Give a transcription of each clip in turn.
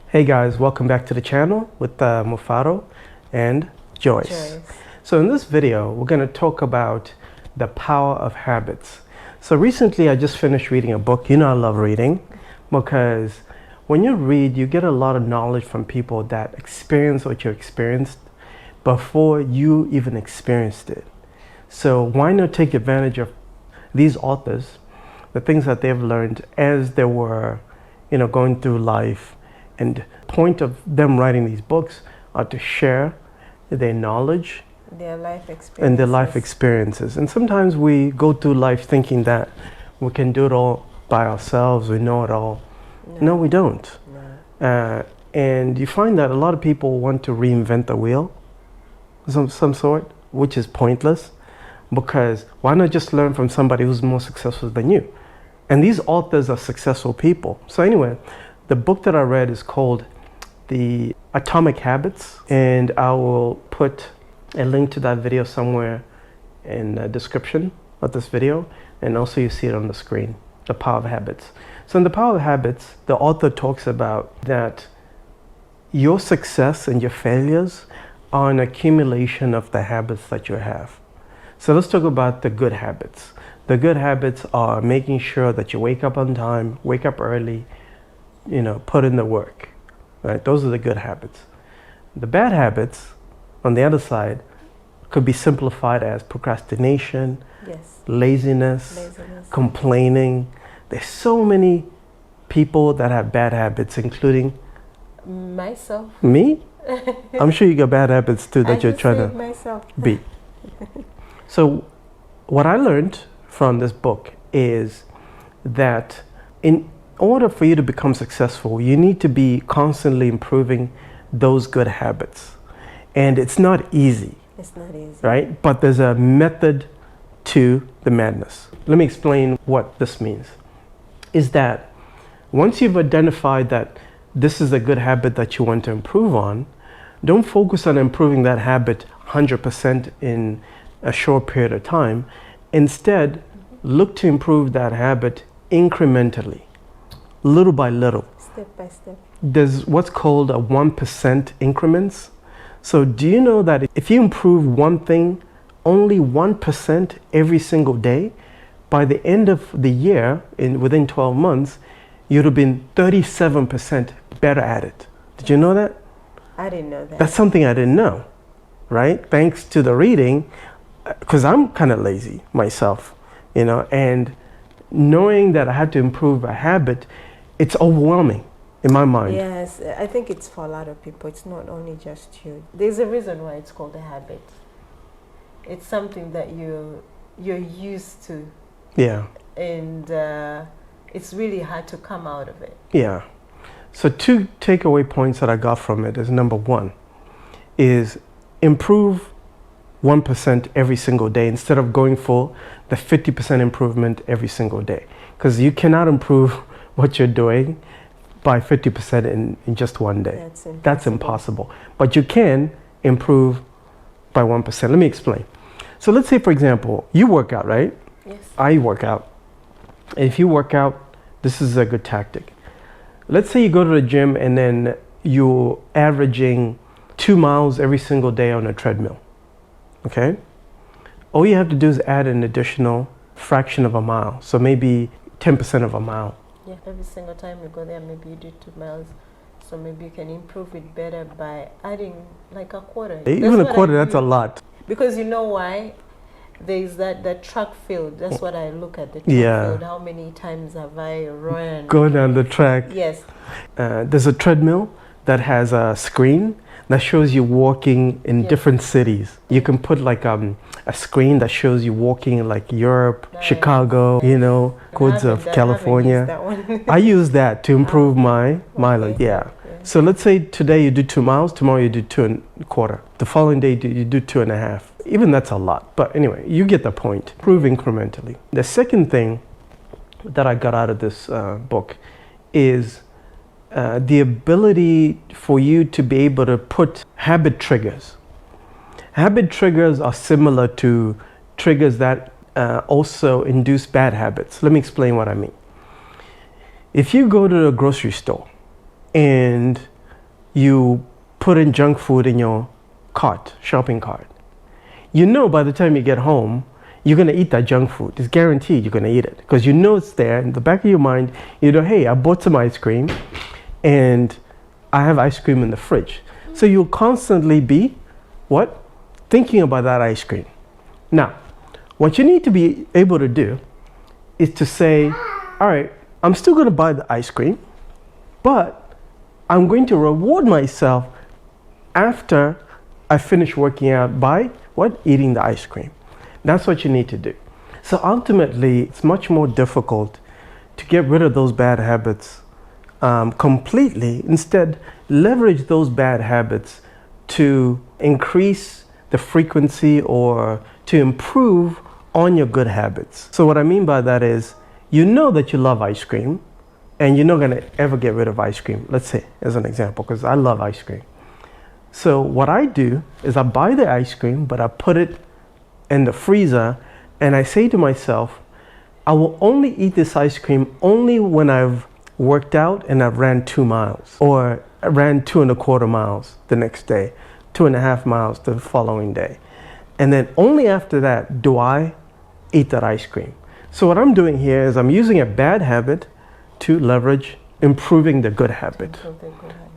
Hey guys, welcome back to the channel with Mufaro and Joyce. So in this video, we're going to talk about the power of habits. So recently I just finished reading a book. You know I love reading because when you read, you get a lot of knowledge from people that experience what you experienced before you even experienced it. So why not take advantage of these authors, the things that they've learned as they were, going through life. And the point of them writing these books are to share their knowledge, their life experiences. And their life experiences. And sometimes we go through life thinking that we can do it all by ourselves, we know it all. No, we don't. No. And you find that a lot of people want to reinvent the wheel, some sort, which is pointless, because why not just learn from somebody who's more successful than you? And these authors are successful people. So anyway, the book that I read is called The Atomic Habits, and I will put a link to that video somewhere in the description of this video, and also you see it on the screen, The Power of Habits. So in The Power of Habits, the author talks about that your success and your failures are an accumulation of the habits that you have. So let's talk about the good habits. The good habits are making sure that you wake up on time, wake up early, put in the work, right? Those are the good habits. The bad habits, on the other side, could be simplified as procrastination, laziness, complaining. There's so many people that have bad habits, including myself. Me? I'm sure you got bad habits too that you're trying to myself. beat. So what I learned from this book is that in order for you to become successful, you need to be constantly improving those good habits. And it's not easy. It's not easy. Right? But there's a method to the madness. Let me explain what this means. Is that once you've identified that this is a good habit that you want to improve on, don't focus on improving that habit 100% in a short period of time. Instead, look to improve that habit incrementally. Little by little. Step by step. There's what's called a 1% increments. So do you know that if you improve one thing only 1% every single day, by the end of the year, within 12 months, you'd have been 37% better at it. Did you know that? I didn't know that. That's something I didn't know, right? Thanks to the reading, because I'm kind of lazy myself, and knowing that I had to improve a habit, it's overwhelming in my mind. Yes, I think it's for a lot of people. It's not only just you. There's a reason why it's called a habit. It's something that you're used to. Yeah. And it's really hard to come out of it. Yeah. So 2 takeaway points that I got from it is, number 1 is improve 1% every single day instead of going for the 50% improvement every single day. Because you cannot improve what you're doing by 50% in just one day. That's impossible. But you can improve by 1%. Let me explain. So let's say, for example, you work out, right? Yes. I work out. If you work out, this is a good tactic. Let's say you go to the gym and then you're averaging 2 miles every single day on a treadmill. Okay? All you have to do is add an additional fraction of a mile. So maybe 10% of a mile. Yeah, every single time you go there, maybe you do 2 miles. So maybe you can improve it better by adding like a quarter. Even a quarter, that's a lot. Because you know why? There's that track field. That's what I look at, the track field. How many times have I run? Go down the track. Yes. There's a treadmill that has a screen that shows you walking in different cities. You can put like a screen that shows you walking in like Europe, Chicago, goods of California. I use that to improve my mileage. Yeah. So let's say today you do 2 miles, tomorrow you do 2.25. The following day you do 2.5. Even that's a lot. But anyway, you get the point. Improve incrementally. The second thing that I got out of this book is the ability for you to be able to put habit triggers. Habit triggers are similar to triggers that also induce bad habits. Let me explain what I mean. If you go to a grocery store and you put in junk food in your cart, shopping cart. You know by the time you get home, you're going to eat that junk food. It's guaranteed you're going to eat it because you know it's there in the back of your mind. You know, hey, I bought some ice cream and I have ice cream in the fridge. So you'll constantly be, what? Thinking about that ice cream. Now, what you need to be able to do is to say, all right, I'm still going to buy the ice cream, but I'm going to reward myself after I finish working out by what? Eating the ice cream. That's what you need to do. So ultimately, it's much more difficult to get rid of those bad habits completely. Instead, leverage those bad habits to increase the frequency or to improve on your good habits. So what I mean by that is, you know that you love ice cream and you're not going to ever get rid of ice cream. Let's say, as an example, because I love ice cream. So what I do is I buy the ice cream, but I put it in the freezer and I say to myself, I will only eat this ice cream only when I've worked out and I've ran 2 miles, or I ran 2.25 miles the next day, 2.5 miles the following day. And then only after that do I eat that ice cream. So what I'm doing here is I'm using a bad habit to leverage improving the good habit.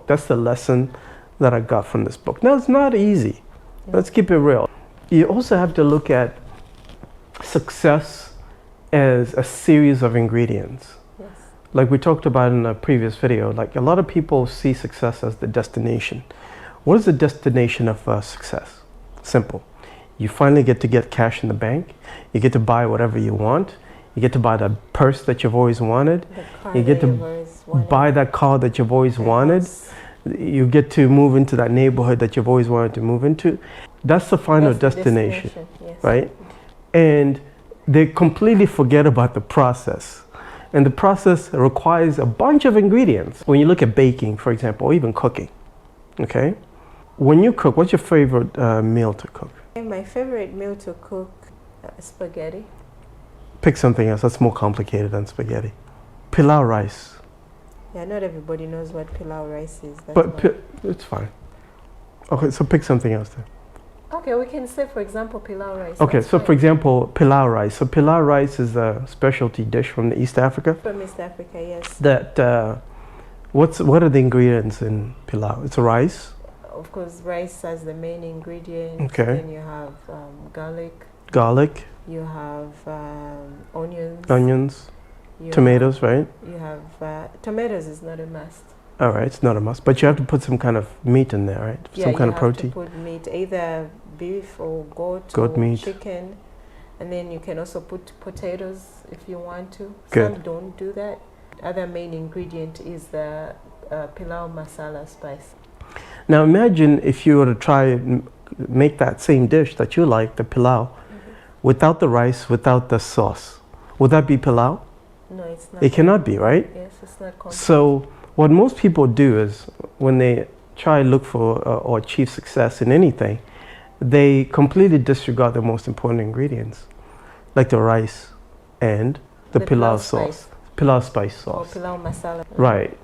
That's the lesson that I got from this book. Now, it's not easy. Let's keep it real. You also have to look at success as a series of ingredients. Yes. Like we talked about in a previous video, like a lot of people see success as the destination. What is the destination of success? Simple. You finally get to get cash in the bank. You get to buy whatever you want. You get to buy the purse that you've always wanted. You get to buy that car that you've always wanted. You get to move into that neighborhood that you've always wanted to move into. That's the final destination, yes. Right? And they completely forget about the process. And the process requires a bunch of ingredients. When you look at baking, for example, or even cooking, okay? When you cook, what's your favorite meal to cook? My favorite meal to cook, spaghetti. Pick something else that's more complicated than spaghetti. Pilau rice. Yeah, not everybody knows what pilau rice is. But it's fine. Okay, so pick something else then. Okay, we can say, for example, pilau rice. Okay, so for example, pilau rice. So pilau rice is a specialty dish from East Africa. From East Africa, yes. That what are the ingredients in pilau? It's rice. Of course, rice as the main ingredient. Okay. Then you have garlic. Garlic. You have onions. Onions. Tomatoes, right? You have tomatoes is not a must. All right, it's not a must, but you have to put some kind of meat in there, right? Yeah, some kind of protein. You have to put meat, either beef or goat or meat. Chicken, and then you can also put potatoes if you want to. Good. Some don't do that. Other main ingredient is the pilau masala spice. Now imagine if you were to try and make that same dish that you like, the pilau, without the rice, without the sauce. Would that be pilau? No, it's not. It cannot be, right? Yes, it's not complete. So what most people do is when they try to look for or achieve success in anything, they completely disregard the most important ingredients, like the rice and the pilau sauce, pilau spice sauce. Or pilau masala. Right.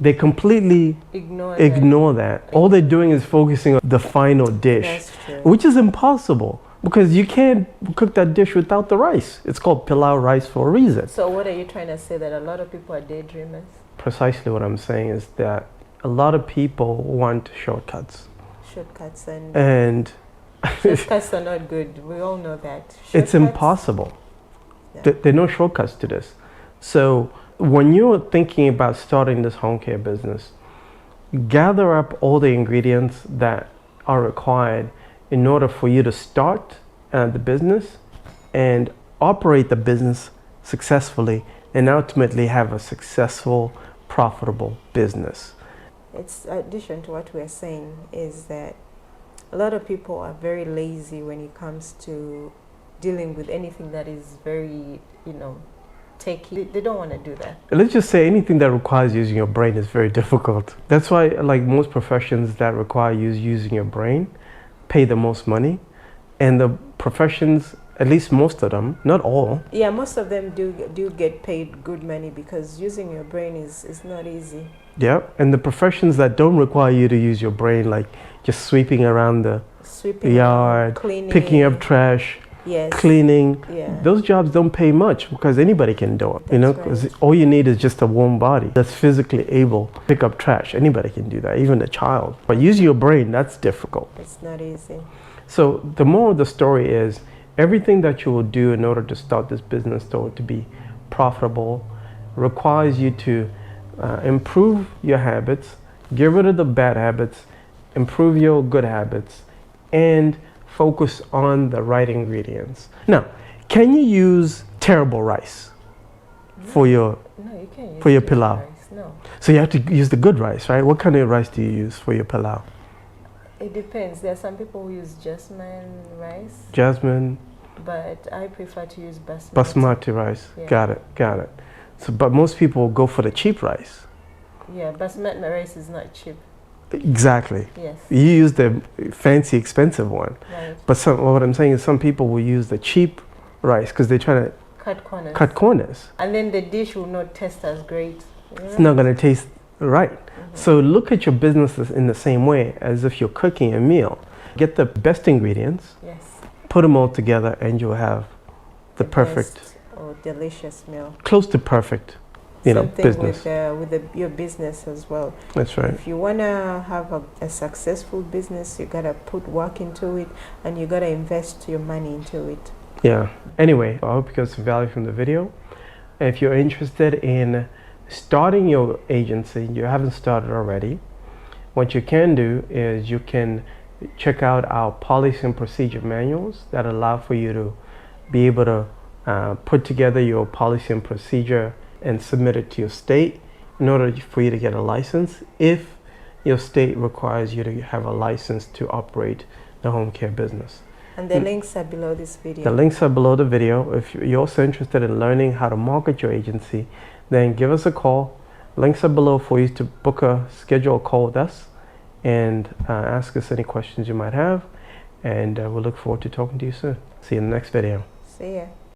They completely ignore that. All they're doing is focusing on the final dish, That's true. which is impossible. Because you can't cook that dish without the rice. It's called pilau rice for a reason. So what are you trying to say, that a lot of people are daydreamers? Precisely what I'm saying is that a lot of people want shortcuts. Shortcuts and shortcuts are not good. We all know that. It's impossible. Yeah. There are no shortcuts to this. So when you're thinking about starting this home care business, gather up all the ingredients that are required in order for you to start the business and operate the business successfully and ultimately have a successful, profitable business. It's addition to what we're saying is that a lot of people are very lazy when it comes to dealing with anything that is very, techie. They don't want to do that. Let's just say anything that requires using your brain is very difficult. That's why, like most professions that require using your brain, pay the most money, and the professions, at least most of them, not all. Yeah, most of them do get paid good money because using your brain is not easy. Yep. And the professions that don't require you to use your brain, like just sweeping around the Sweeping, yard, cleaning, picking up trash, yes, cleaning, yeah, those jobs don't pay much because anybody can do it. You know, That's 'cause right. all you need is just a warm body that's physically able to pick up trash. Anybody can do that, even a child. But using your brain, that's difficult. it's not easy. So the moral of the story is everything that you will do in order to start this business or to be profitable requires you to improve your habits, get rid of the bad habits, improve your good habits, and focus on the right ingredients. Now, can you use terrible rice for your No, you can't use for your different pilau? rice. No, So you have to use the good rice, right? What kind of rice do you use for your pilau? it depends. There are some people who use jasmine rice, Jasmine, but I prefer to use basmati. basmati rice. Yeah. Got it. So, but most people go for the cheap rice. Yeah, basmati rice is not cheap. Exactly. Yes, You use the fancy, expensive one. right. But what I'm saying is some people will use the cheap rice because they're trying to Cut corners. cut corners. And then the dish will not taste as great. It's not going to taste right. Mhm. So look at your business in the same way as if you're cooking a meal. Get the best ingredients, Yes. put them all together, and you'll have the perfect, best or delicious meal. close to perfect, Same thing business. with your business as well. That's right. If you wanna have a successful business, you gotta put work into it, and you gotta invest your money into it. Yeah. Anyway, I hope you got some value from the video. If you're interested in starting your agency, you haven't started already, what you can do is you can check out our policy and procedure manuals that allow for you to be able to put together your policy and procedure and submit it to your state in order for you to get a license if your state requires you to have a license to operate the home care business. And the links are below this video. The links are below the video. If you're also interested in learning how to market your agency, then give us a call. Links are below for you to schedule a call with us and ask us any questions you might have. And we'll look forward to talking to you soon. See you in the next video. See ya.